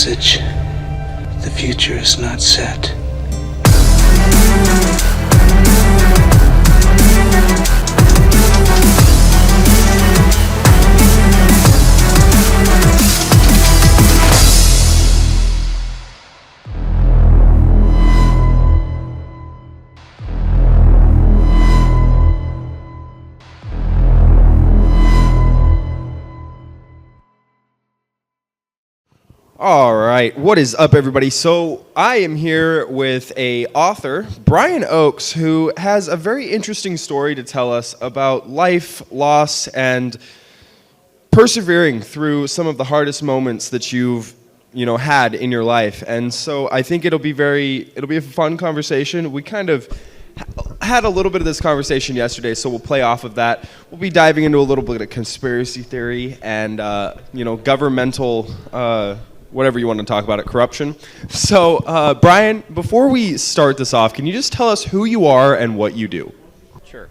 message. The future is not set. All right, what is up, everybody? So I am here with a author, Brian Oakes, who has a very interesting story to tell us about life, loss, and persevering through some of the hardest moments that you've had in your life. And so I think it'll be a fun conversation. We kind of had a little bit of this conversation yesterday, so we'll play off of that. We'll be diving into a little bit of conspiracy theory and governmental whatever you want to talk about it, corruption. So, Brian, before we start this off, can you just tell us who you are and what you do? Sure.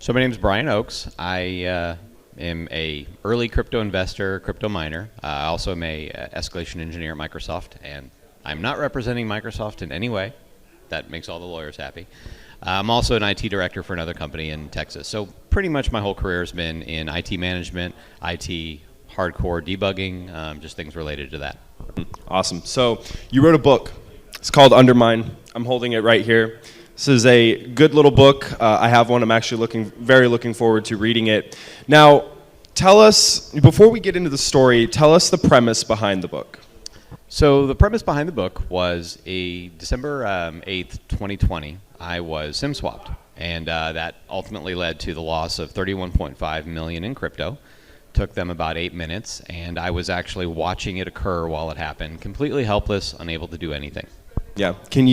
So my name is Brian Oakes. I am a early crypto investor, crypto miner. I also am a escalation engineer at Microsoft, and I'm not representing Microsoft in any way. That makes all the lawyers happy. I'm also an IT director for another company in Texas. So pretty much my whole career has been in IT management, IT hardcore debugging, just things related to that. Awesome. So you wrote a book. It's called Undermined. I'm holding it right here. This is a good little book. I have one. I'm actually very looking forward to reading it. Now, tell us, before we get into the story, tell us the premise behind the book. So the premise behind the book was a December 8th, 2020, I was SIM swapped. And that ultimately led to the loss of 31.5 million in crypto. Took them about 8 minutes, and I was actually watching it occur while it happened, completely helpless, unable to do anything. Yeah. Can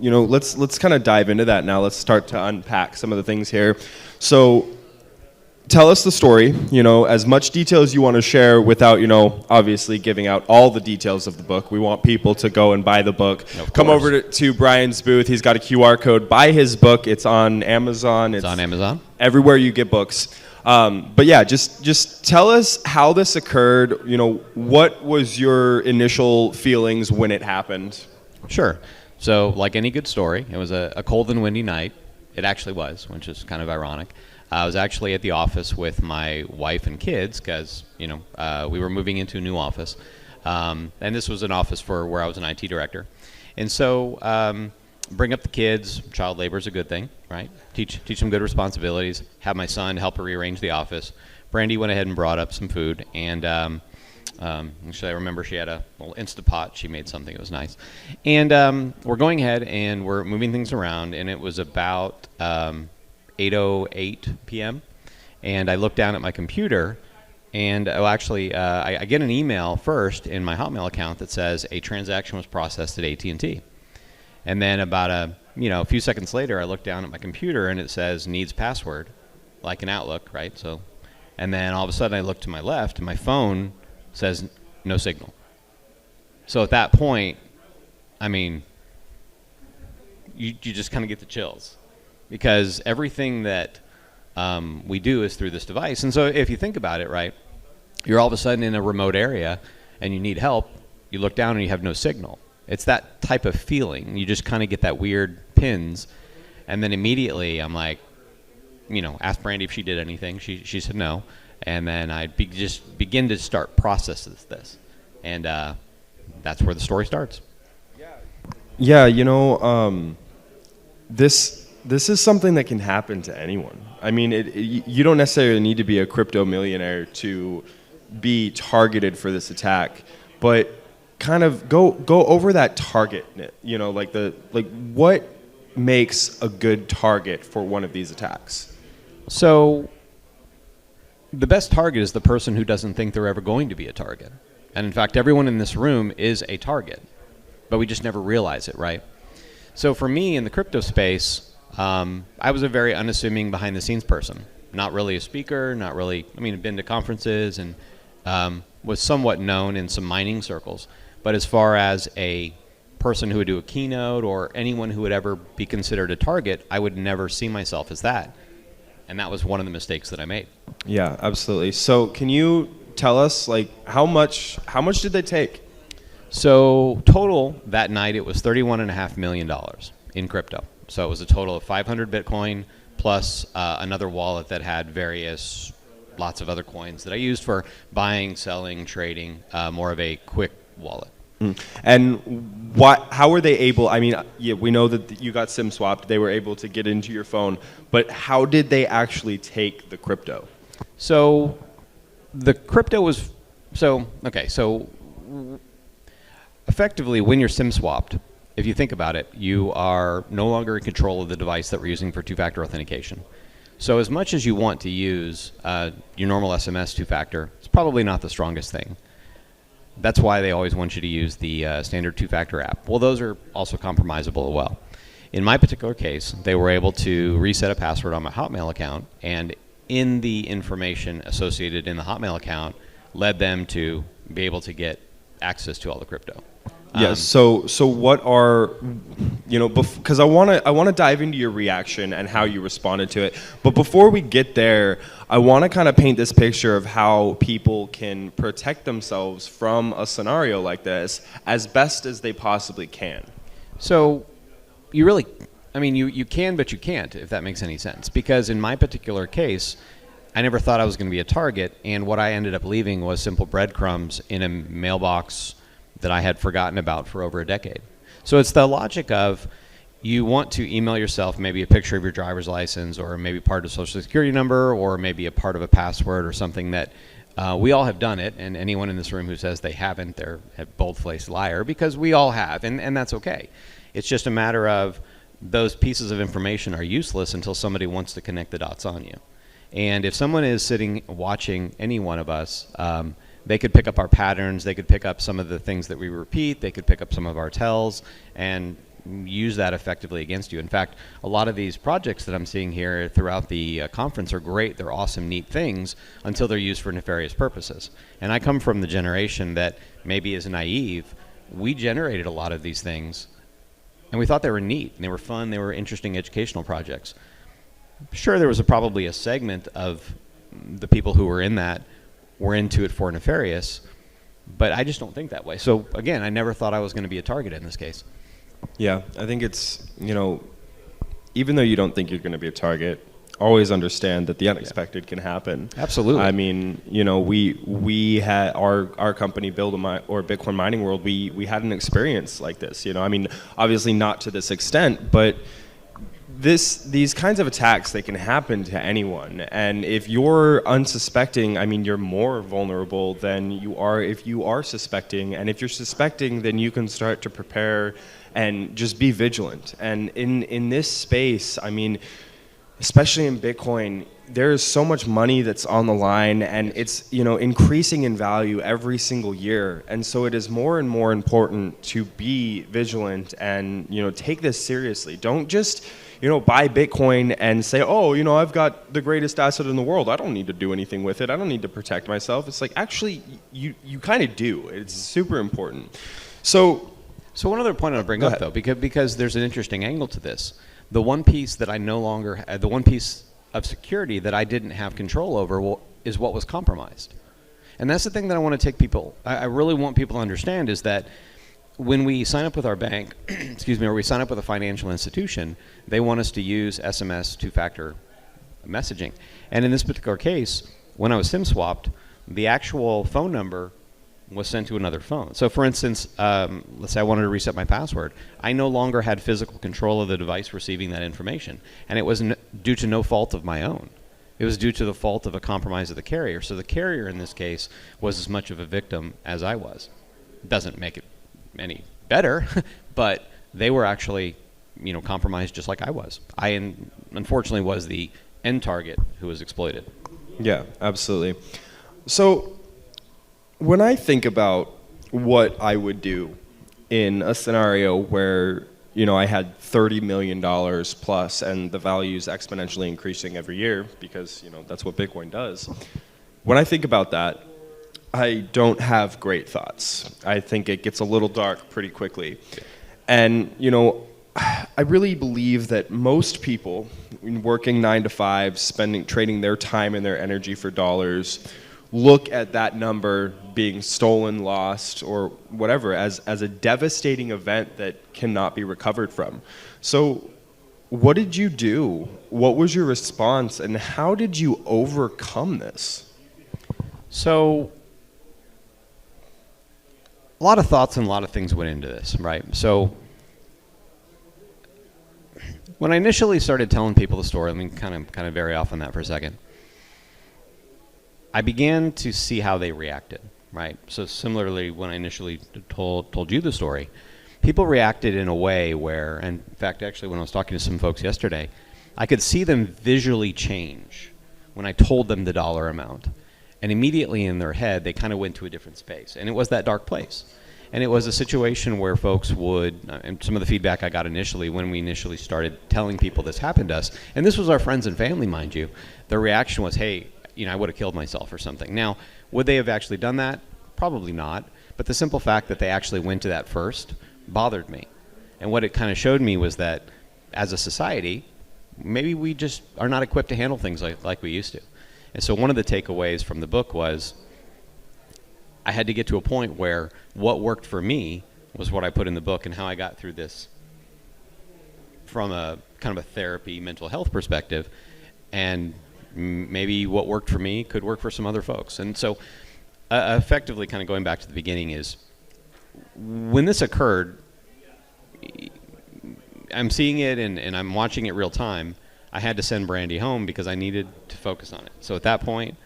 let's kind of dive into that now. Let's start to unpack some of the things here. So tell us the story, as much detail as you want to share without, obviously giving out all the details of the book. We want people to go and buy the book. Come over to Brian's booth. He's got a QR code. Buy his book. It's on Amazon. It's on Amazon. Everywhere you get books. But yeah, just tell us how this occurred. What was your initial feelings when it happened? Sure. So like any good story, it was a cold and windy night. It actually was, which is kind of ironic. I was actually at the office with my wife and kids because, we were moving into a new office. And this was an office for where I was an IT director. And so bring up the kids. Child labor is a good thing, right? Teach them good responsibilities. Have my son help rearrange the office. Brandy went ahead and brought up some food, and actually I remember she had a little Instapot. She made something. It was nice. And we're going ahead and we're moving things around, and it was about 8:08 p.m. And I looked down at my computer, and I get an email first in my Hotmail account that says a transaction was processed at AT&T. And then about a few seconds later, I look down at my computer and it says needs password, like in Outlook, right? So, and then all of a sudden I look to my left and my phone says no signal. So at that point, you just kind of get the chills because everything that we do is through this device. And so if you think about it, right, you're all of a sudden in a remote area and you need help. You look down and you have no signal. It's that type of feeling. You just kind of get that weird pins. And then immediately I'm like, asked Brandy if she did anything. She said no. And then I just begin to start processing this. And that's where the story starts. Yeah, this is something that can happen to anyone. You don't necessarily need to be a crypto millionaire to be targeted for this attack. But kind of go over that target, what makes a good target for one of these attacks? So the best target is the person who doesn't think they're ever going to be a target. And in fact, everyone in this room is a target, but we just never realize it, right? So for me in the crypto space, I was a very unassuming behind the scenes person. Not really a speaker, I've been to conferences and was somewhat known in some mining circles. But as far as a person who would do a keynote or anyone who would ever be considered a target, I would never see myself as that. And that was one of the mistakes that I made. Yeah, absolutely. So can you tell us, how much did they take? So total that night, it was $31.5 million in crypto. So it was a total of 500 Bitcoin plus another wallet that had lots of other coins that I used for buying, selling, trading, more of a quick wallet. And how were they able, I mean, yeah, we know that you got SIM swapped, they were able to get into your phone, but how did they actually take the crypto? So the crypto was, so effectively when you're SIM swapped, if you think about it, you are no longer in control of the device that we're using for two-factor authentication. So as much as you want to use your normal SMS two-factor, it's probably not the strongest thing. That's why they always want you to use the standard two-factor app. Well, those are also compromisable as well. In my particular case, they were able to reset a password on my Hotmail account, and in the information associated in the Hotmail account led them to be able to get access to all the crypto. Yes. So what are, because I want to dive into your reaction and how you responded to it. But before we get there, I want to kind of paint this picture of how people can protect themselves from a scenario like this as best as they possibly can. So you really, you can, but you can't, if that makes any sense. Because in my particular case, I never thought I was going to be a target, and what I ended up leaving was simple breadcrumbs in a mailbox that I had forgotten about for over a decade. So it's the logic of you want to email yourself maybe a picture of your driver's license, or maybe part of a social security number, or maybe a part of a password or something that we all have done it, and anyone in this room who says they haven't, they're a bold-faced liar, because we all have, and that's okay. It's just a matter of those pieces of information are useless until somebody wants to connect the dots on you. And if someone is sitting watching any one of us, they could pick up our patterns, they could pick up some of the things that we repeat, they could pick up some of our tells, and use that effectively against you. In fact, a lot of these projects that I'm seeing here throughout the conference are great, they're awesome, neat things, until they're used for nefarious purposes. And I come from the generation that maybe is naive. We generated a lot of these things, and we thought they were neat, and they were fun, they were interesting educational projects. Sure, there was probably a segment of the people who were in that were into it for nefarious, but I just don't think that way. So again, I never thought I was going to be a target in this case. Yeah, I think it's, even though you don't think you're going to be a target, always understand that the unexpected can happen. Absolutely. I mean, we had our company Bitcoin mining world, we had an experience like this, I mean, obviously not to this extent, but these kinds of attacks, they can happen to anyone, and if you're unsuspecting, I mean, you're more vulnerable than you are if you are suspecting, and if you're suspecting, then you can start to prepare and just be vigilant. And in this space, I mean, especially in Bitcoin, there is so much money that's on the line, and it's increasing in value every single year, and so it is more and more important to be vigilant and take this seriously. Don't just buy Bitcoin and say, oh, I've got the greatest asset in the world, I don't need to do anything with it, I don't need to protect myself. It's like, actually, you kind of do. It's super important. So one other point I'll bring up, though, because there's an interesting angle to this. The one piece that I no longer had, the one piece of security that I didn't have control over is what was compromised. And that's the thing that I want to take people, I really want people to understand, is that when we sign up with our bank, or we sign up with a financial institution, they want us to use SMS two-factor messaging. And in this particular case, when I was SIM swapped, the actual phone number was sent to another phone. So for instance, let's say I wanted to reset my password. I no longer had physical control of the device receiving that information. And it was due to no fault of my own. It was due to the fault of a compromise of the carrier. So the carrier in this case was as much of a victim as I was. Doesn't make it any better, but they were actually compromised just like I was. I unfortunately was the end target who was exploited. Yeah, absolutely. So when I think about what I would do in a scenario where I had $30 million plus and the value's exponentially increasing every year, because that's what Bitcoin does. When I think about that, I don't have great thoughts. I think it gets a little dark pretty quickly. And I really believe that most people working 9 to 5, trading their time and their energy for dollars, look at that number being stolen, lost, or whatever as a devastating event that cannot be recovered from. So what did you do? What was your response, and how did you overcome this? So a lot of thoughts and a lot of things went into this, right? So when I initially started telling people the story, let me kind of vary off on that for a second. I began to see how they reacted, right? So similarly, when I initially told you the story, people reacted in a way where, and in fact, actually, when I was talking to some folks yesterday, I could see them visually change when I told them the dollar amount. And immediately in their head, they kind of went to a different space. And it was that dark place. And it was a situation where folks would, and some of the feedback I got initially when we initially started telling people this happened to us, and this was our friends and family, mind you, their reaction was, hey, I would have killed myself or something. Now, would they have actually done that? Probably not. But the simple fact that they actually went to that first bothered me. And what it kind of showed me was that as a society, maybe we just are not equipped to handle things like we used to. And so one of the takeaways from the book was I had to get to a point where what worked for me was what I put in the book, and how I got through this from a kind of a therapy mental health perspective. And maybe what worked for me could work for some other folks. And so effectively kind of going back to the beginning is when this occurred, I'm seeing it and I'm watching it real time. I had to send Brandy home because I needed to focus on it. So at that point,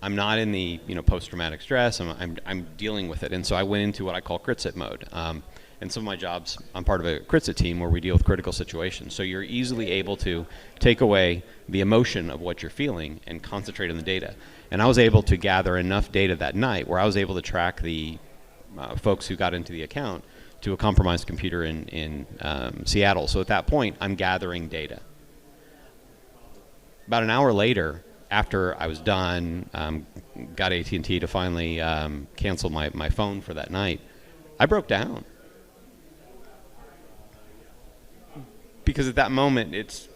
I'm not in the post-traumatic stress. I'm dealing with it, and so I went into what I call crit-sit mode. And some of my jobs, I'm part of a crit-sit team where we deal with critical situations. So you're easily able to take away the emotion of what you're feeling and concentrate on the data. And I was able to gather enough data that night where I was able to track the folks who got into the account to a compromised computer in Seattle. So at that point, I'm gathering data. About an hour later, after I was done, got AT&T to finally cancel my phone for that night, I broke down. Because at that moment, it's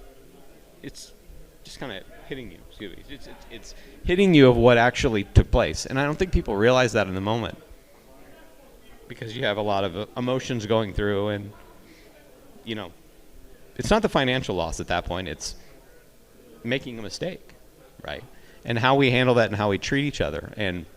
just kind of hitting you. Excuse me. It's hitting you of what actually took place. And I don't think people realize that in the moment. Because you have a lot of emotions going through, and, it's not the financial loss at that point. It's making a mistake, right? And how we handle that and how we treat each other. And,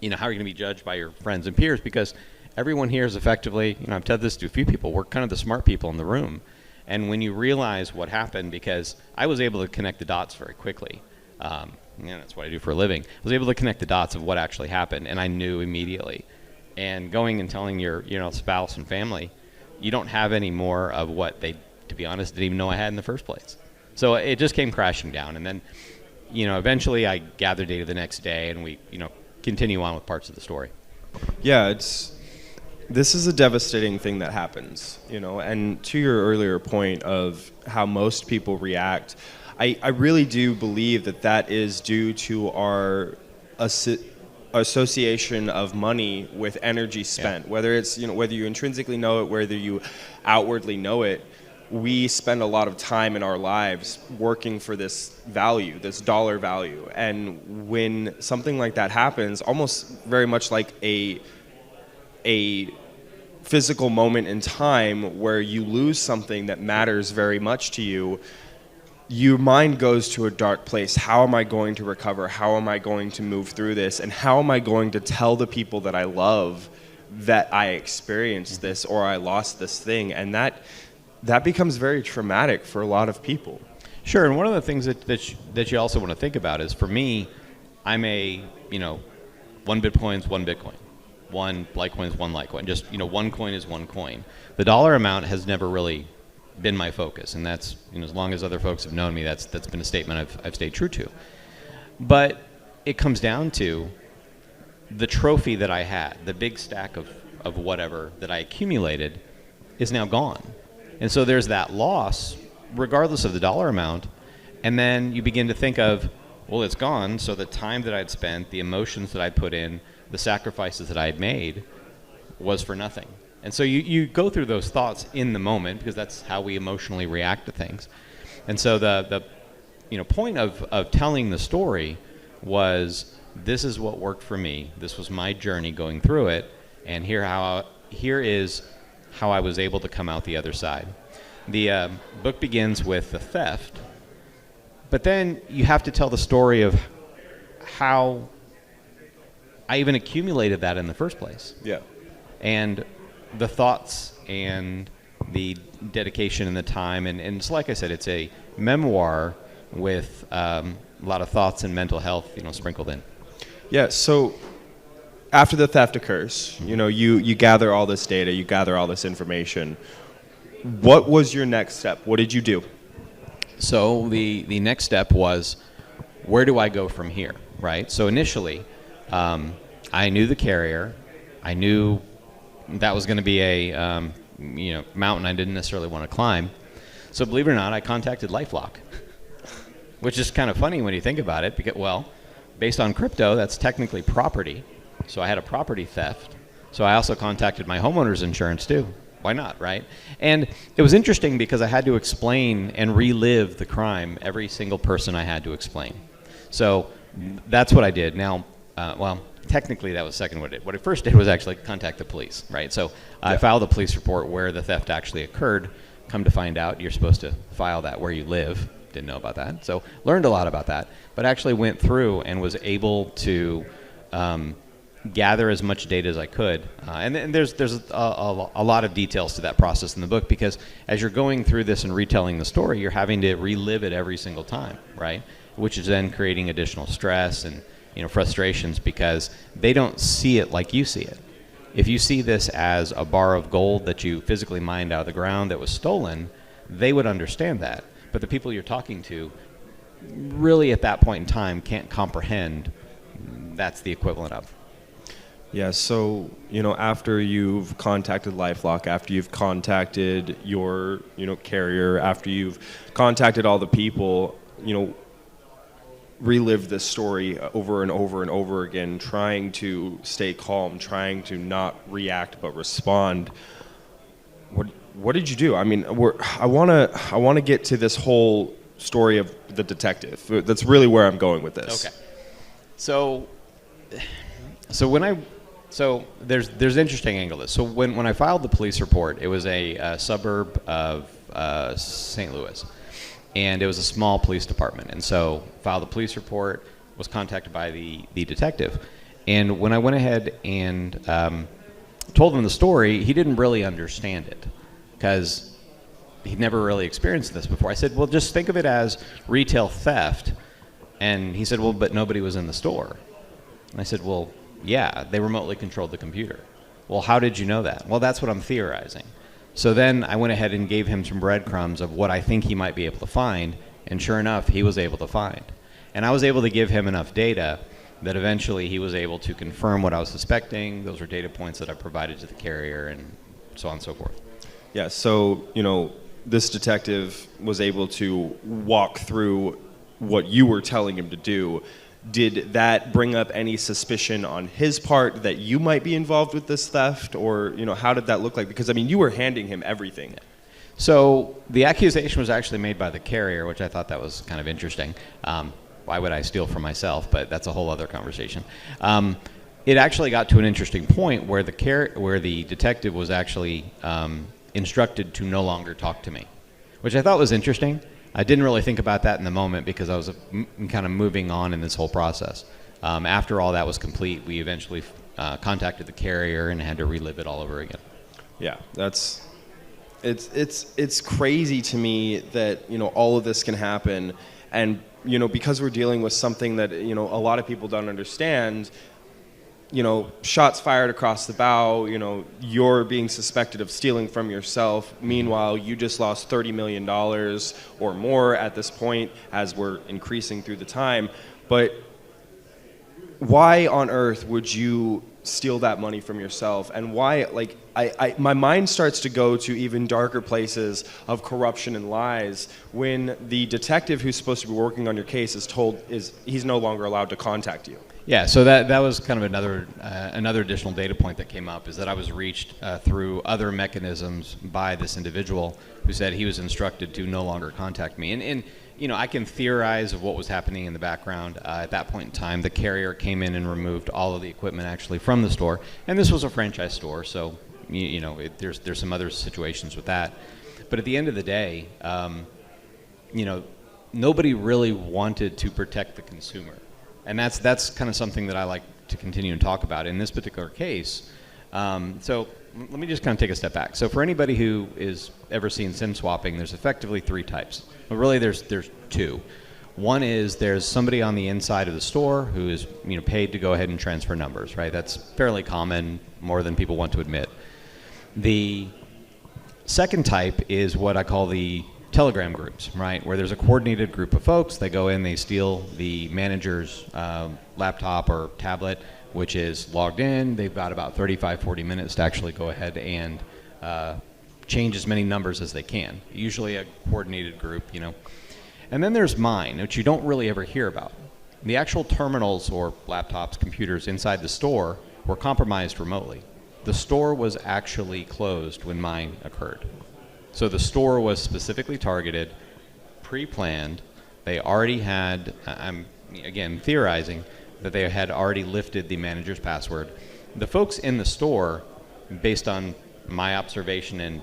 how are you going to be judged by your friends and peers? Because everyone here is effectively, I've said this to a few people, we're kind of the smart people in the room. And when you realize what happened, because I was able to connect the dots very quickly, that's what I do for a living. I was able to connect the dots of what actually happened, and I knew immediately. And going and telling your spouse and family, you don't have any more of what they, to be honest, didn't even know I had in the first place. So it just came crashing down. And then, eventually I gathered data the next day, and we, continue on with parts of the story. Yeah, this is a devastating thing that happens, and to your earlier point of how most people react, I really do believe that is due to our association of money with energy spent. Yeah. Whether it's, whether you intrinsically know it, whether you outwardly know it, we spend a lot of time in our lives working for this value, this dollar value. And when something like that happens, almost very much like a physical moment in time where you lose something that matters very much to you, your mind goes to a dark place. How am I going to recover? How am I going to move through this? And how am I going to tell the people that I love that I experienced this or I lost this thing? And that becomes very traumatic for a lot of people. Sure, and one of the things that you also want to think about is, for me, I'm one Bitcoin's one Bitcoin. One Litecoin is one Litecoin. Just, one coin is one coin. The dollar amount has never really been my focus, and that's, as long as other folks have known me, that's been a statement I've stayed true to. But it comes down to the trophy that I had, the big stack of whatever that I accumulated is now gone. And so there's that loss, regardless of the dollar amount, and then you begin to think of, well, it's gone, so the time that I'd spent, the emotions that I'd put in, the sacrifices that I had made was for nothing. And so you go through those thoughts in the moment, because that's how we emotionally react to things. And so the point of telling the story was this is what worked for me. This was my journey going through it, and here is how I was able to come out the other side. The book begins with the theft, but then you have to tell the story of how I even accumulated that in the first place. Yeah. And the thoughts and the dedication and the time. And it's like I said, it's a memoir with a lot of thoughts and mental health, sprinkled in. Yeah, so after the theft occurs, you gather all this data, you gather all this information. What was your next step? What did you do? So the next step was, where do I go from here, right? So initially, I knew the carrier. I knew that was going to be a mountain I didn't necessarily want to climb. So believe it or not, I contacted LifeLock, which is kind of funny when you think about it, because, well, based on crypto, that's technically property. So I had a property theft. So I also contacted my homeowner's insurance too. Why not, right? And it was interesting because I had to explain and relive the crime, every single person I had to explain. So that's what I did. Now, technically that was second what I did. What I first did was actually contact the police, right? So I filed a police report where the theft actually occurred. Come to find out, you're supposed to file that where you live. Didn't know about that. So learned a lot about that, but actually went through and was able to gather as much data as I could. And there's a lot of details to that process in the book, because as you're going through this and retelling the story, you're having to relive it every single time, right? Which is then creating additional stress and frustrations, because they don't see it like you see it. If you see this as a bar of gold that you physically mined out of the ground that was stolen, they would understand that. But the people you're talking to really at that point in time can't comprehend that's the equivalent of. Yeah, so, after you've contacted LifeLock, after you've contacted your, carrier, after you've contacted all the people, relive this story over and over and over again, trying to stay calm, trying to not react but respond. What did you do? I mean, I want to get to this whole story of the detective. That's really where I'm going with this. Okay. So there's an interesting angle to this. So when I filed the police report, it was a suburb of St. Louis. And it was a small police department. And so filed the police report, was contacted by the detective. And when I went ahead and told him the story, he didn't really understand it, because he'd never really experienced this before. I said, well, just think of it as retail theft. And he said, well, but nobody was in the store. And I said, well, yeah, they remotely controlled the computer. Well, how did you know that? Well, that's what I'm theorizing. So then I went ahead and gave him some breadcrumbs of what I think he might be able to find, and sure enough, he was able to find. And I was able to give him enough data that eventually he was able to confirm what I was suspecting. Those were data points that I provided to the carrier, and so on and so forth. Yeah, so, this detective was able to walk through what you were telling him to do. Did that bring up any suspicion on his part that you might be involved with this theft, or how did that look like? Because you were handing him everything. Yeah. So the accusation was actually made by the carrier, which I thought that was kind of interesting. Why would I steal from myself? But that's a whole other conversation. It actually got to an interesting point where the detective was actually instructed to no longer talk to me, which I thought was interesting. I didn't really think about that in the moment because I was kind of moving on in this whole process. After all that was complete, we eventually contacted the carrier and had to relive it all over again. Yeah, it's crazy to me that all of this can happen, and because we're dealing with something that a lot of people don't understand. Shots fired across the bow, you're being suspected of stealing from yourself. Meanwhile, you just lost $30 million or more at this point as we're increasing through the time. But why on earth would you steal that money from yourself? And why, my mind starts to go to even darker places of corruption and lies when the detective who's supposed to be working on your case he's no longer allowed to contact you. Yeah, so that was kind of another additional data point that came up, is that I was reached through other mechanisms by this individual who said he was instructed to no longer contact me. And I can theorize of what was happening in the background. At that point in time, the carrier came in and removed all of the equipment actually from the store, and this was a franchise store, so there's some other situations with that. But at the end of the day, nobody really wanted to protect the consumer. And that's kind of something that I like to continue and talk about in this particular case. So let me just kind of take a step back. So for anybody who is ever seen SIM swapping, there's effectively three types. But really there's two. One is there's somebody on the inside of the store who is paid to go ahead and transfer numbers, right? That's fairly common, more than people want to admit. The second type is what I call the Telegram groups, right, where there's a coordinated group of folks. They go in, they steal the manager's laptop or tablet, which is logged in. They've got about 35, 40 minutes to actually go ahead and change as many numbers as they can, usually a coordinated group, And then there's mine, which you don't really ever hear about. The actual terminals or laptops, computers inside the store were compromised remotely. The store was actually closed when mine occurred. So the store was specifically targeted, pre-planned. They already had, I'm again theorizing, that they had already lifted the manager's password. The folks in the store, based on my observation and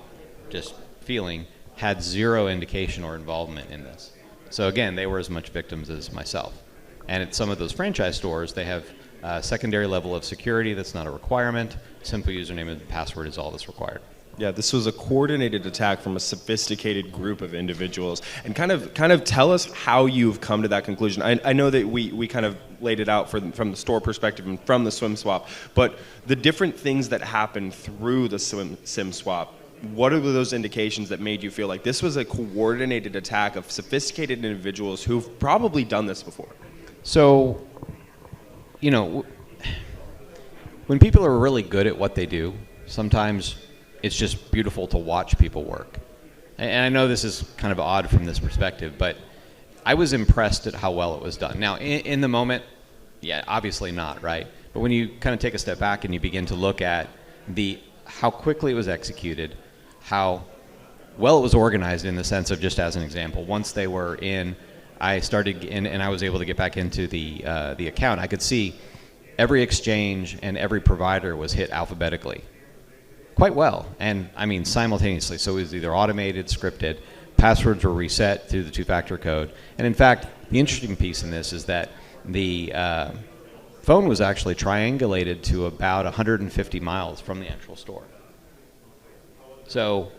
just feeling, had zero indication or involvement in this. So again, they were as much victims as myself. And at some of those franchise stores, they have a secondary level of security that's not a requirement. Simple username and password is all that's required. Yeah, this was a coordinated attack from a sophisticated group of individuals. And kind of tell us how you've come to that conclusion. I know that we kind of laid it out from the store perspective and from the SIM swap, but the different things that happened through the SIM swap, what are those indications that made you feel like this was a coordinated attack of sophisticated individuals who've probably done this before? So, when people are really good at what they do, sometimes it's just beautiful to watch people work. And I know this is kind of odd from this perspective, but I was impressed at how well it was done. Now, in the moment, yeah, obviously not, right? But when you kind of take a step back and you begin to look at how quickly it was executed, how well it was organized in the sense of, just as an example, once they were in, I started in and I was able to get back into the account. I could see every exchange and every provider was hit alphabetically. Quite well, and I mean simultaneously. So it was either automated, scripted, passwords were reset through the two-factor code. And in fact, the interesting piece in this is that the phone was actually triangulated to about 150 miles from the actual store. So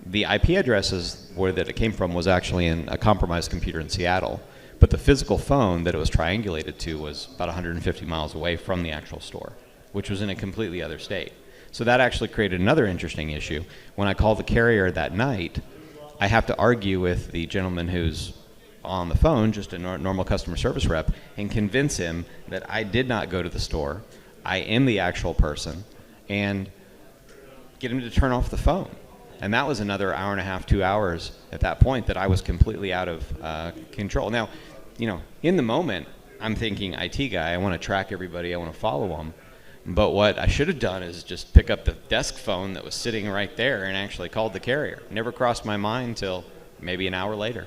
the IP addresses that it came from was actually in a compromised computer in Seattle, but the physical phone that it was triangulated to was about 150 miles away from the actual store, which was in a completely other state. So that actually created another interesting issue. When I called the carrier that night, I have to argue with the gentleman who's on the phone, just a normal customer service rep, and convince him that I did not go to the store, I am the actual person, and get him to turn off the phone. And that was another hour and a half, 2 hours at that point that I was completely out of control. Now, in the moment, I'm thinking, IT guy, I want to track everybody, I want to follow them. But what I should have done is just pick up the desk phone that was sitting right there and actually called the carrier. Never crossed my mind till maybe an hour later.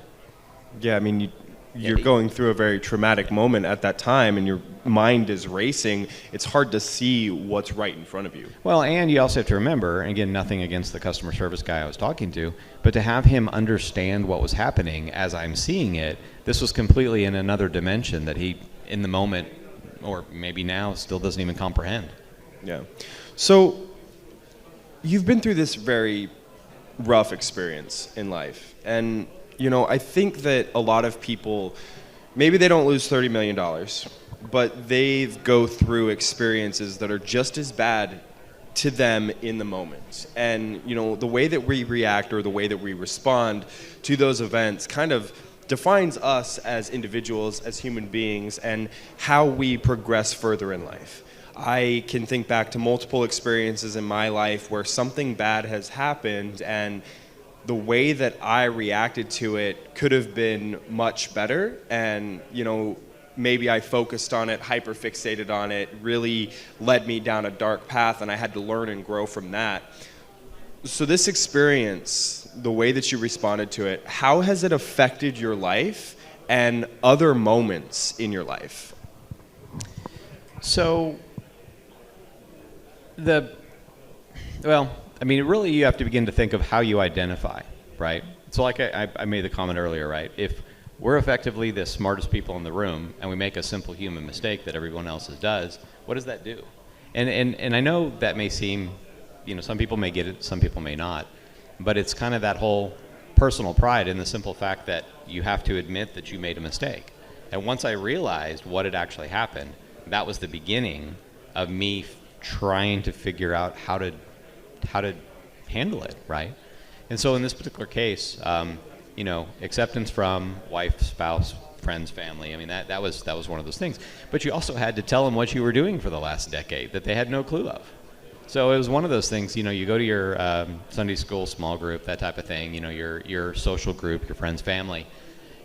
Yeah, I mean, you're going through a very traumatic moment at that time, and your mind is racing. It's hard to see what's right in front of you. Well, and you also have to remember, and again, nothing against the customer service guy I was talking to, but to have him understand what was happening as I'm seeing it, this was completely in another dimension that he, in the moment, or maybe now, still doesn't even comprehend. Yeah. So you've been through this very rough experience in life. And, I think that a lot of people, maybe they don't lose $30 million, but they go through experiences that are just as bad to them in the moment. And, the way that we react or the way that we respond to those events kind of defines us as individuals, as human beings, and how we progress further in life. I can think back to multiple experiences in my life where something bad has happened, and the way that I reacted to it could have been much better. And, maybe I focused on it, hyperfixated on it, really led me down a dark path, and I had to learn and grow from that. So this experience, the way that you responded to it, how has it affected your life and other moments in your life? So, really you have to begin to think of how you identify, right? So like I made the comment earlier, right? If we're effectively the smartest people in the room and we make a simple human mistake that everyone else does, what does that do? And I know that may seem, some people may get it, some people may not, but it's kind of that whole personal pride in the simple fact that you have to admit that you made a mistake. And once I realized what had actually happened, that was the beginning of me trying to figure out how to handle it, right? And so in this particular case, acceptance from wife, spouse, friends, family. I mean, that was one of those things. But you also had to tell them what you were doing for the last decade that they had no clue of. So it was one of those things. You go to your Sunday school small group, that type of thing. Your social group, your friends, family.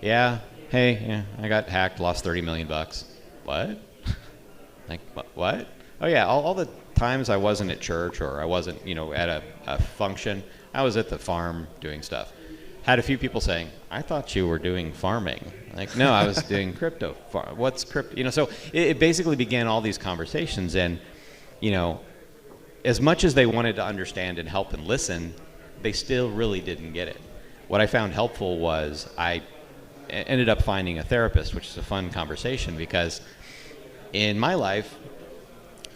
Yeah. Hey, yeah, I got hacked, lost $30 million. What? Like what? Oh yeah, all the times I wasn't at church or I wasn't, at a function. I was at the farm doing stuff. Had a few people saying, I thought you were doing farming. Like, no, I was doing crypto. What's crypto? So it basically began all these conversations. And, as much as they wanted to understand and help and listen, they still really didn't get it. What I found helpful was I ended up finding a therapist, which is a fun conversation because in my life,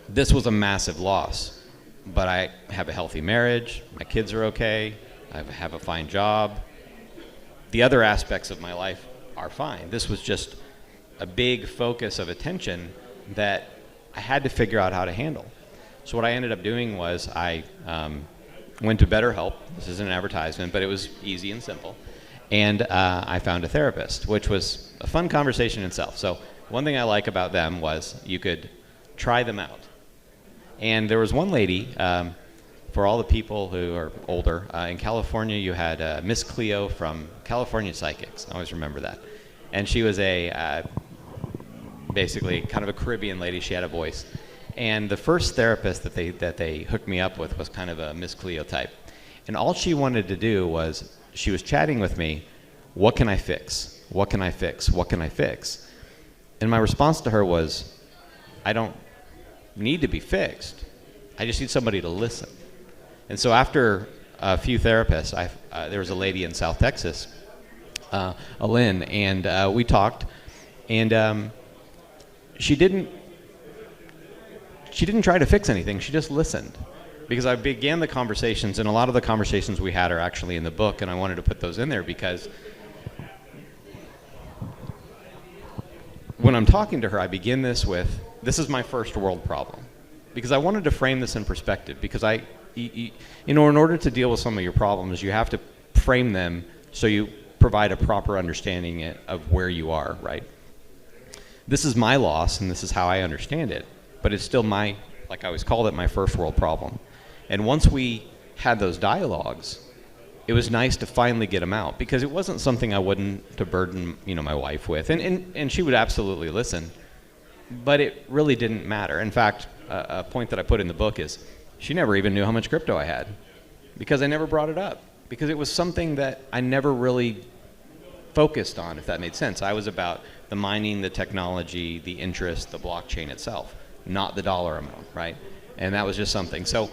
this was a massive loss. But I have a healthy marriage, my kids are okay, I have a fine job. The other aspects of my life are fine. This was just a big focus of attention that I had to figure out how to handle. So what I ended up doing was I went to BetterHelp. This isn't an advertisement, but it was easy and simple. And I found a therapist, which was a fun conversation in itself. So one thing I like about them was you could try them out. And there was one lady, for all the people who are older, in California you had Miss Cleo from California Psychics. I always remember that. And she was basically kind of a Caribbean lady. She had a voice. And the first therapist that they hooked me up with was kind of a Miss Cleo type. And all she wanted to do was, she was chatting with me, what can I fix? What can I fix? What can I fix? And my response to her was, I don't need to be fixed. I just need somebody to listen. And so after a few therapists, there was a lady in South Texas, Lynn, and we talked, and she didn't try to fix anything. She just listened. Because I began the conversations, and a lot of the conversations we had are actually in the book, and I wanted to put those in there because when I'm talking to her, I begin this with, this is my first world problem. Because I wanted to frame this in perspective, because in order to deal with some of your problems, you have to frame them so you provide a proper understanding of where you are, right? This is my loss, and this is how I understand it, but it's still like I always called it, my first world problem. And once we had those dialogues, it was nice to finally get them out, because it wasn't something I wouldn't to burden my wife with, and she would absolutely listen, but it really didn't matter. In fact, a point that I put in the book is she never even knew how much crypto I had, because I never brought it up, because it was something that I never really focused on, if that made sense. I was about the mining, the technology, the interest, the blockchain itself, not the dollar amount, right? And that was just something. So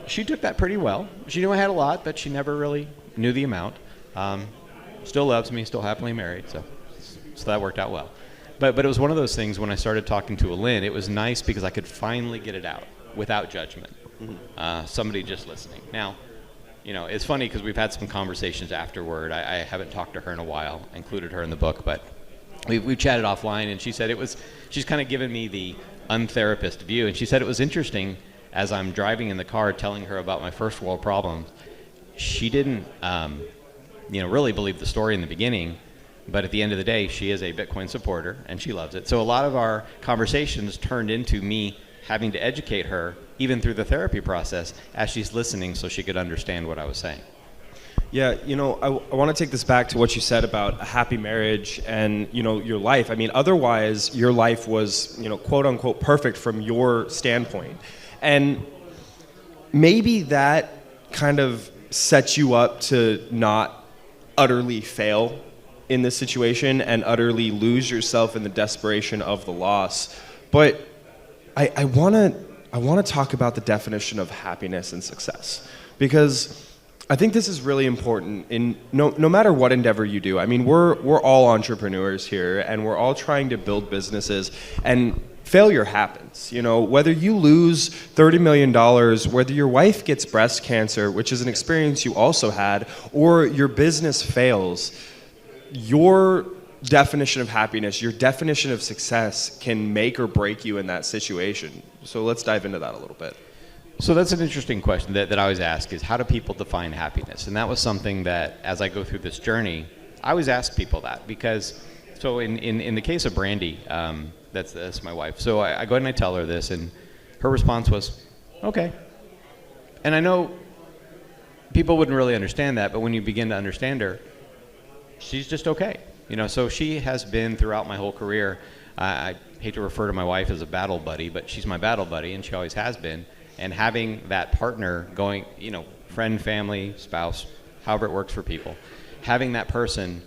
she took that pretty well. She knew I had a lot, but she never really knew the amount. Still loves me, still happily married, so that worked out well. But it was one of those things when I started talking to Lynn, it was nice because I could finally get it out without judgment. Somebody just listening. Now, it's funny because we've had some conversations afterward. I haven't talked to her in a while, included her in the book, but we've chatted offline, and she said she's kind of given me the untherapist view, and she said it was interesting as I'm driving in the car telling her about my first world problem. She didn't really believe the story in the beginning, but at the end of the day, she is a Bitcoin supporter and she loves it. So a lot of our conversations turned into me having to educate her even through the therapy process as she's listening so she could understand what I was saying. Yeah, I want to take this back to what you said about a happy marriage and, your life. I mean, otherwise, your life was, quote unquote, perfect from your standpoint. And maybe that kind of sets you up to not utterly fail in this situation and utterly lose yourself in the desperation of the loss. But I want to talk about the definition of happiness and success, because I think this is really important in no matter what endeavor you do. I mean, we're all entrepreneurs here, and we're all trying to build businesses, and failure happens. Whether you lose $30 million, whether your wife gets breast cancer, which is an experience you also had, or your business fails, your definition of happiness, your definition of success can make or break you in that situation. So let's dive into that a little bit. So that's an interesting question that I always ask is, how do people define happiness? And that was something that, as I go through this journey, I always ask people that, because, so in the case of Brandy, that's my wife. So I go ahead and I tell her this, and her response was, okay. And I know people wouldn't really understand that, but when you begin to understand her, she's just okay. So she has been throughout my whole career. I hate to refer to my wife as a battle buddy, but she's my battle buddy, and she always has been. And having that partner going, friend, family, spouse, however it works for people, having that person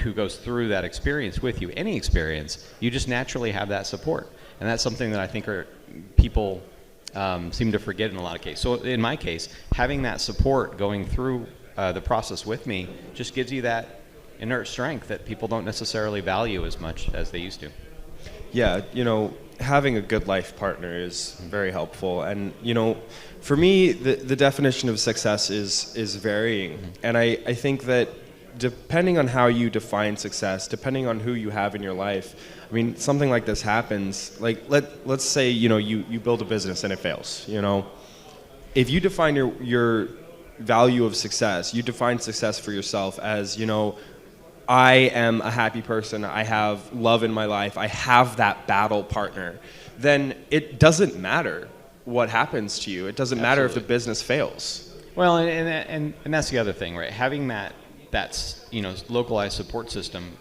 who goes through that experience with you, any experience, you just naturally have that support. And that's something that I think people seem to forget in a lot of cases. So in my case, having that support going through the process with me just gives you that inert strength that people don't necessarily value as much as they used to. Yeah, having a good life partner is very helpful. And, for me, the definition of success is varying. And I think that depending on how you define success, depending on who you have in your life, I mean, something like this happens. Like, let's say, you build a business and it fails, If you define your value of success, you define success for yourself as, I am a happy person, I have love in my life, I have that battle partner, then it doesn't matter what happens to you. It doesn't matter if the business fails. Well, and that's the other thing, right? Having that's localized support system.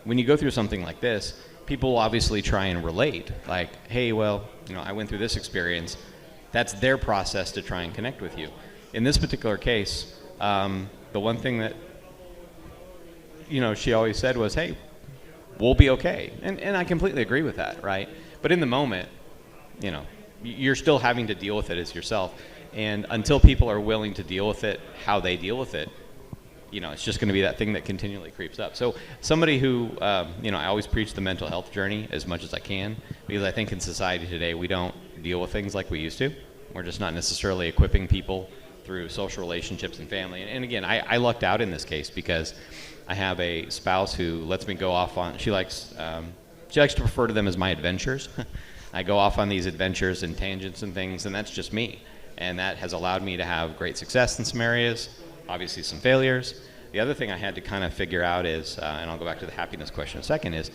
When you go through something like this, people obviously try and relate. Like, hey, well, I went through this experience. That's their process to try and connect with you. In this particular case, the one thing that she always said was, hey, we'll be okay. And I completely agree with that, right? But in the moment, you're still having to deal with it as yourself. And until people are willing to deal with it how they deal with it, it's just going to be that thing that continually creeps up. So somebody who, I always preach the mental health journey as much as I can, because I think in society today we don't deal with things like we used to. We're just not necessarily equipping people through social relationships and family. And again, I lucked out in this case because I have a spouse who lets me go off on, she likes to refer to them as my adventures. I go off on these adventures and tangents and things, and that's just me. And that has allowed me to have great success in some areas, obviously some failures. The other thing I had to kind of figure out is, and I'll go back to the happiness question in a second, is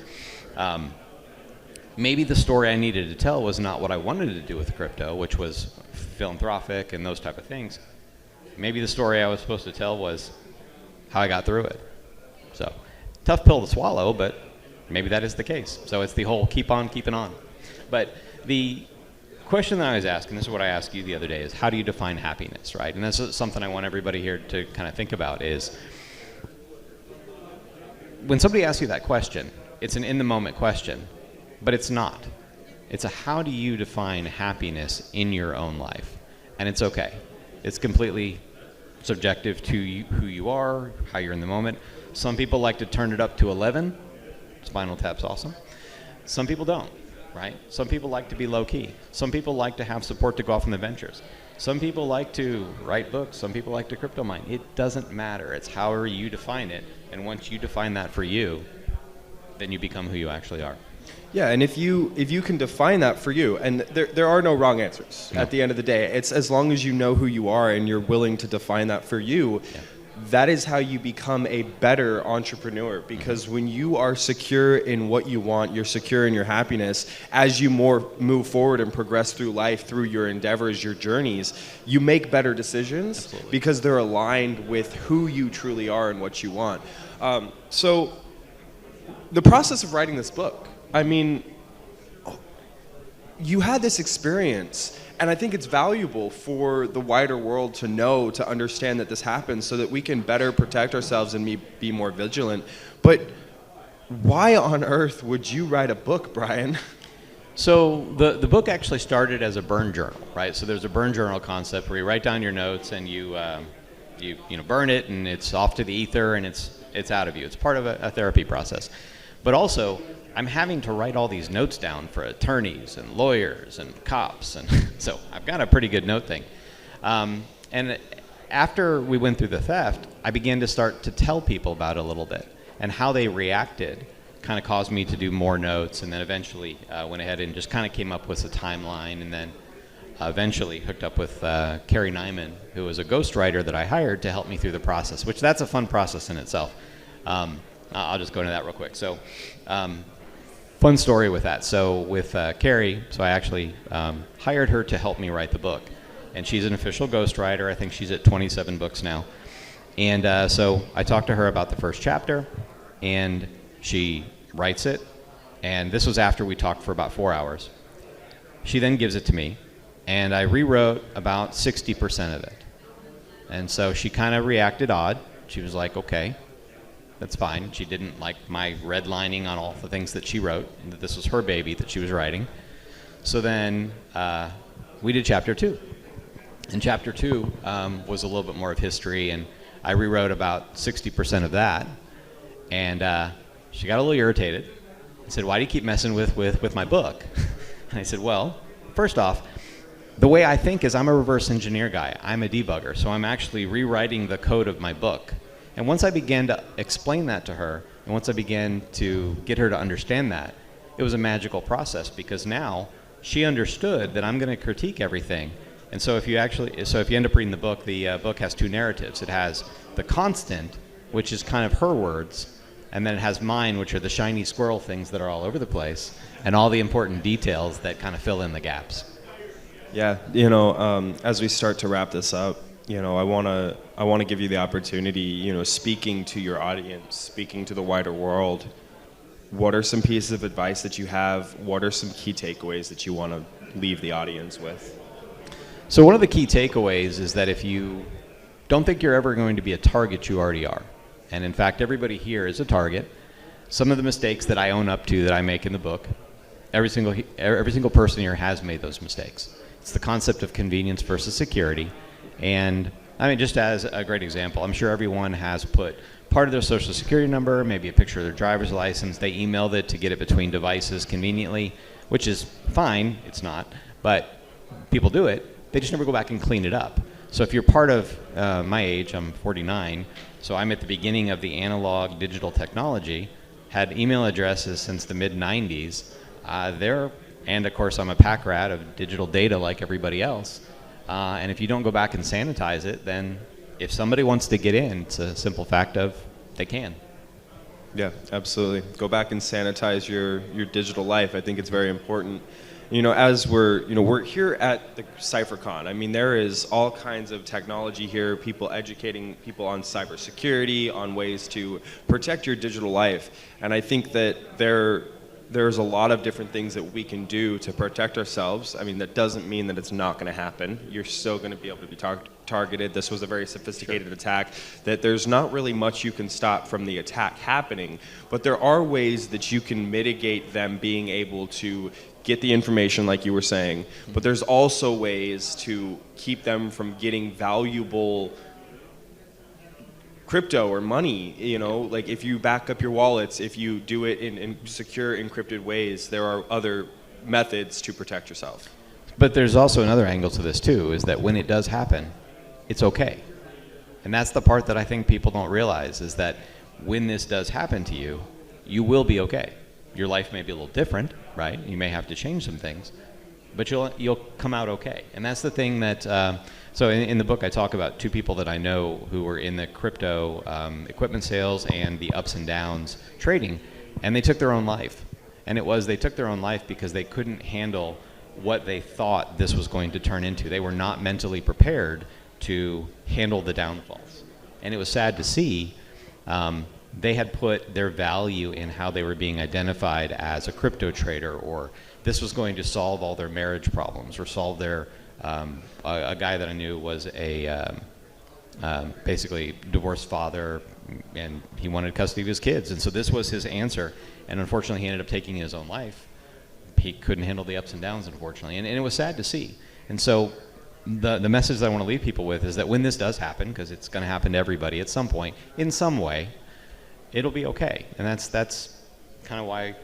maybe the story I needed to tell was not what I wanted to do with crypto, which was philanthropic and those type of things. Maybe the story I was supposed to tell was how I got through it. So, tough pill to swallow, but maybe that is the case. So it's the whole keep on keeping on. But the question that I was asking, this is what I asked you the other day, is how do you define happiness, right? And that's something I want everybody here to kind of think about is, when somebody asks you that question, it's an in-the-moment question, but it's not. It's a how do you define happiness in your own life? And it's okay. It's completely subjective to you, who you are, how you're in the moment. Some people like to turn it up to 11. Spinal Tap's awesome. Some people don't, right? Some people like to be low-key. Some people like to have support to go off on the ventures. Some people like to write books. Some people like to crypto mine. It doesn't matter. It's however you define it. And once you define that for you, then you become who you actually are. Yeah, and if you can define that for you, and there are no wrong answers at the end of the day. It's as long as you know who you are and you're willing to define that for you, that is how you become a better entrepreneur, because when you are secure in what you want, you're secure in your happiness, as you move forward and progress through life, through your endeavors, your journeys, you make better decisions. Absolutely. Because they're aligned with who you truly are and what you want. So the process of writing this book, I mean, you had this experience, and I think it's valuable for the wider world to know, to understand that this happens, so that we can better protect ourselves and be more vigilant. But why on earth would you write a book, Brian? So the book actually started as a burn journal, right? So there's a burn journal concept where you write down your notes and you burn it, and it's off to the ether, and it's out of you. It's part of a therapy process. But also, I'm having to write all these notes down for attorneys and lawyers and cops, and so I've got a pretty good note thing. And after we went through the theft, I began to start to tell people about it a little bit, and how they reacted kind of caused me to do more notes, and then eventually went ahead and just kind of came up with a timeline, and then eventually hooked up with Carrie Nyman, who was a ghostwriter that I hired to help me through the process, which that's a fun process in itself. I'll just go into that real quick. So, fun story with that. So with Carrie, so I actually hired her to help me write the book. And she's an official ghostwriter. I think she's at 27 books now. And so I talked to her about the first chapter, and she writes it. And this was after we talked for about 4 hours. She then gives it to me, and I rewrote about 60% of it. And so she kind of reacted odd. She was like, okay, that's fine. She didn't like my redlining on all the things that she wrote, and that this was her baby that she was writing. So then we did chapter 2. And chapter 2 was a little bit more of history, and I rewrote about 60% of that. And she got a little irritated and said, why do you keep messing with my book? And I said, well, first off, the way I think is I'm a reverse engineer guy. I'm a debugger, so I'm actually rewriting the code of my book. And once I began to explain that to her, and once I began to get her to understand that, it was a magical process, because now she understood that I'm going to critique everything. And so if you end up reading the book has 2 narratives. It has the constant, which is kind of her words, and then it has mine, which are the shiny squirrel things that are all over the place, and all the important details that kind of fill in the gaps. Yeah, as we start to wrap this up, I want to give you the opportunity, speaking to your audience, speaking to the wider world. What are some pieces of advice that you have? What are some key takeaways that you want to leave the audience with? So one of the key takeaways is that if you don't think you're ever going to be a target, you already are. And in fact, everybody here is a target. Some of the mistakes that I own up to that I make in the book, every single person here has made those mistakes. It's the concept of convenience versus security. And I mean, just as a great example, I'm sure everyone has put part of their social security number, maybe a picture of their driver's license. They emailed it to get it between devices conveniently, which is fine. It's not. But people do it. They just never go back and clean it up. So if you're part of my age, I'm 49, so I'm at the beginning of the analog digital technology, had email addresses since the mid-90s. And of course, I'm a pack rat of digital data like everybody else. And if you don't go back and sanitize it, then if somebody wants to get in, it's a simple fact of they can. Yeah, absolutely. Go back and sanitize your digital life. I think it's very important. As we're here at the CypherCon. I mean, there is all kinds of technology here, people educating people on cybersecurity, on ways to protect your digital life. And I think that there's a lot of different things that we can do to protect ourselves. I mean, that doesn't mean that it's not going to happen. You're still going to be able to be targeted. This was a very sophisticated attack, that there's not really much you can stop from the attack happening, but there are ways that you can mitigate them being able to get the information like you were saying, but there's also ways to keep them from getting valuable crypto or money, like if you back up your wallets, if you do it in secure encrypted ways, there are other methods to protect yourself. But there's also another angle to this too, is that when it does happen, it's okay. And that's the part that I think people don't realize, is that when this does happen to you, you will be okay. Your life may be a little different, right? You may have to change some things, but you'll come out okay. And that's the thing that. So in the book, I talk about two people that I know who were in the crypto equipment sales and the ups and downs trading, and they took their own life. And they took their own life because they couldn't handle what they thought this was going to turn into. They were not mentally prepared to handle the downfalls. And it was sad to see. They had put their value in how they were being identified as a crypto trader, or this was going to solve all their marriage problems or solve their a guy that I knew was a basically divorced father, and he wanted custody of his kids, and so this was his answer. And unfortunately, he ended up taking his own life. He couldn't handle the ups and downs, unfortunately, and it was sad to see. And so the message that I want to leave people with is that when this does happen, because it's going to happen to everybody at some point, in some way, it'll be okay. And that's kind of why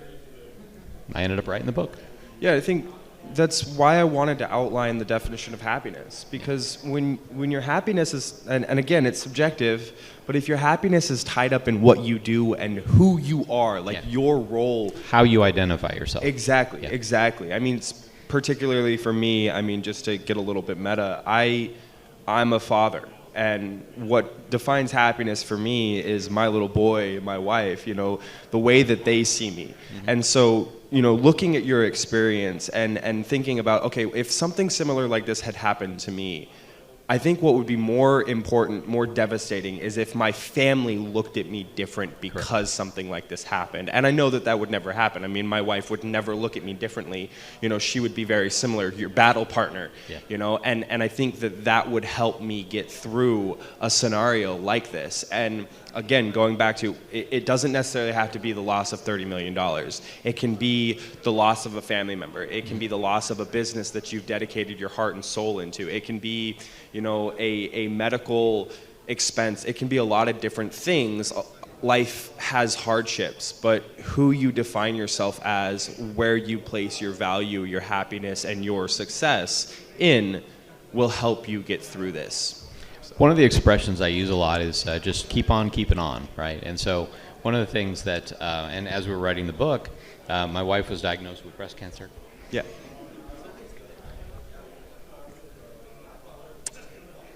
I ended up writing the book. Yeah, I think that's why I wanted to outline the definition of happiness, because when your happiness is, and again, it's subjective, but if your happiness is tied up in what you do and who you are, like your role. How you identify yourself. Exactly, exactly. I mean, particularly for me, I mean, just to get a little bit meta, I'm a father. And what defines happiness for me is my little boy, my wife, the way that they see me. Mm-hmm. And so, looking at your experience and thinking about, okay, if something similar like this had happened to me, I think what would be more important, more devastating, is if my family looked at me different because something like this happened. And I know that would never happen. I mean, my wife would never look at me differently. She would be very similar, your battle partner, and I think that would help me get through a scenario like this. And again, going back to, it doesn't necessarily have to be the loss of $30 million. It can be the loss of a family member. It can be the loss of a business that you've dedicated your heart and soul into. It can be, a medical expense. It can be a lot of different things. Life has hardships, but who you define yourself as, where you place your value, your happiness, and your success in will help you get through this. One of the expressions I use a lot is just keep on keeping on, right? And so one of the things that, and as we were writing the book, my wife was diagnosed with breast cancer. Yeah.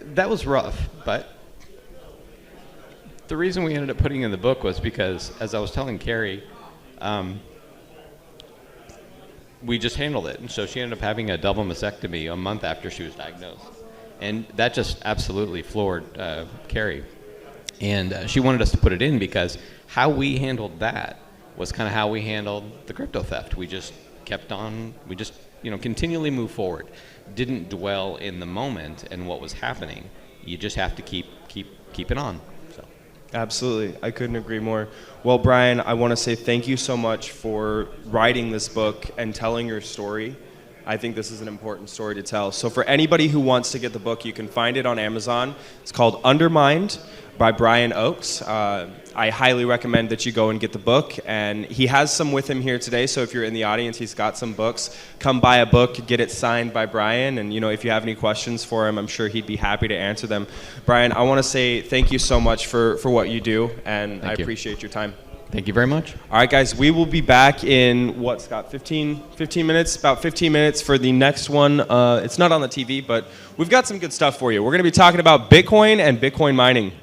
That was rough, but the reason we ended up putting it in the book was because, as I was telling Carrie, we just handled it. And so she ended up having a double mastectomy a month after she was diagnosed. And that just absolutely floored Carrie. And she wanted us to put it in because how we handled that was kind of how we handled the crypto theft. We just kept on, continually move forward. Didn't dwell in the moment and what was happening. You just have to keep it on. So. Absolutely. I couldn't agree more. Well, Brian, I want to say thank you so much for writing this book and telling your story. I think this is an important story to tell. So for anybody who wants to get the book, you can find it on Amazon. It's called Undermined by Brian Oakes. I highly recommend that you go and get the book. And he has some with him here today, so if you're in the audience, he's got some books. Come buy a book, get it signed by Brian, and if you have any questions for him, I'm sure he'd be happy to answer them. Brian, I want to say thank you so much for what you do, and I appreciate your time. Thank you very much. All right, guys, we will be back in, Scott, 15 minutes? About 15 minutes for the next one. It's not on the TV, but we've got some good stuff for you. We're going to be talking about Bitcoin and Bitcoin mining.